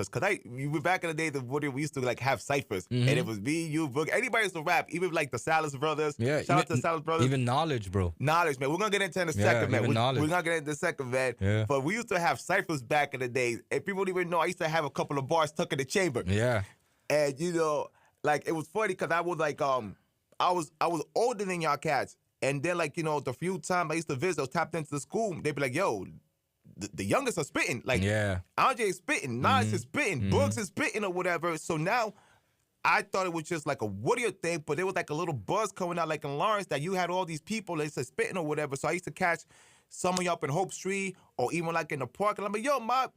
ciphers. Cause we were back in the day, we used to like have ciphers, and it was me, you, Book. Anybody used to rap, even like the Salas brothers. Yeah, shout out to the Salas brothers. Even Knowledge, bro. Knowledge, man. We're gonna get into in a second, man. We're gonna get into the second, man. Yeah. But we used to have ciphers back in the day, and people don't even know. I used to have a couple of bars stuck in the chamber. Yeah. And you know, like it was funny because I was like, I was older than y'all cats, and then like the few times I used to visit, I was tapped into the school. They'd be like, yo. The youngest are spitting. Like, Andre is spitting. Nas is spitting. Books is spitting or whatever. So now, I thought it was just like a Whittier thing, but there was like a little buzz coming out like in Lawrence that you had all these people that said spitting or whatever. So I used to catch some of y'all up in Hope Street or even like in the park. And I'm like, yo, my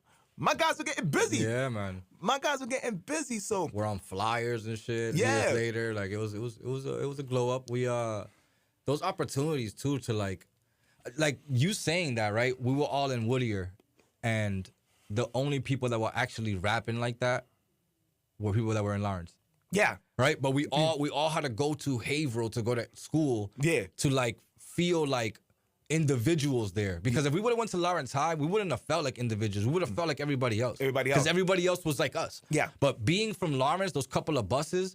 guys are getting busy. Yeah, man. My guys are getting busy. So we're on flyers and shit. Yeah. Years later, like it was a glow up. We those opportunities too to like you saying that, right? We were all in Whittier, and the only people that were actually rapping like that were people that were in Lawrence. Yeah. Right? But we all had to go to Haverhill to go to school. Yeah. To like feel like individuals there. Because if we would have went to Lawrence High, we wouldn't have felt like individuals. We would have felt like everybody else. Because everybody else was like us. Yeah. But being from Lawrence, those couple of buses,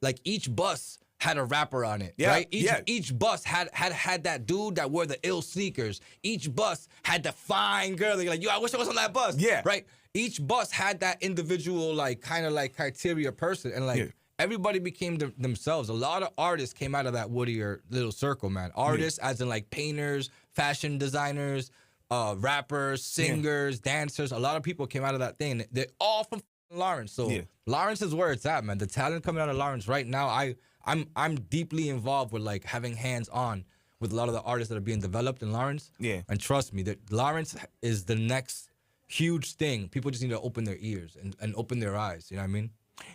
like each bus had a rapper on it, right? Each bus had that dude that wore the ill sneakers. Each bus had the fine girl. They're like, yo, I wish I was on that bus. Yeah. Right? Each bus had that individual, like, kind of like criteria person. And like, everybody became themselves. A lot of artists came out of that Whittier little circle, man. Artists as in like painters, fashion designers, rappers, singers, dancers. A lot of people came out of that thing. They're all from Lawrence. So Lawrence is where it's at, man. The talent coming out of Lawrence right now, I'm deeply involved with like having hands on with a lot of the artists that are being developed in Lawrence. Yeah. And trust me, that Lawrence is the next huge thing. People just need to open their ears and open their eyes. You know what I mean?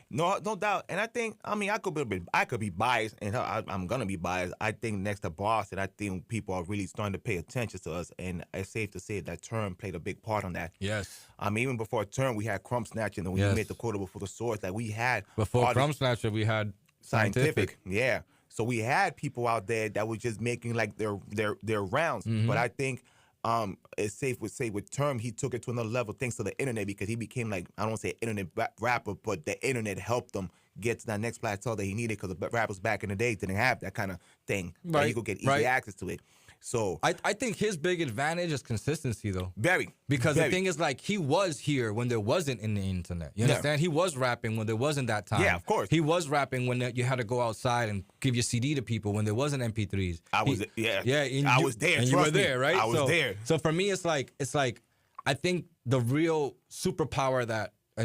No doubt. And I think, I could be biased, and I'm gonna be biased. I think next to Boston, I think people are really starting to pay attention to us, and it's safe to say that Term played a big part on that. Yes. Even before Term, we had Crump Snatching, and when you made the quote before the source, that we had before Crump Snatcher, we had Scientific. Yeah. So we had people out there that were just making like their rounds. But I think it's safe to say with Term, he took it to another level thanks to the internet, because he became like, I don't want to say internet rapper, but the internet helped him get to that next plateau that he needed, because the rappers back in the day didn't have that kind of thing. Right. You could get easy access to it. So I think his big advantage is consistency, though. Because the thing is, like, he was here when there wasn't in the internet. You understand? He was rapping when there wasn't that time. Yeah, of course. He was rapping when you had to go outside and give your CD to people when there wasn't MP3s. I was there. And you were there, right? I was there. So for me, it's like I think the real superpower that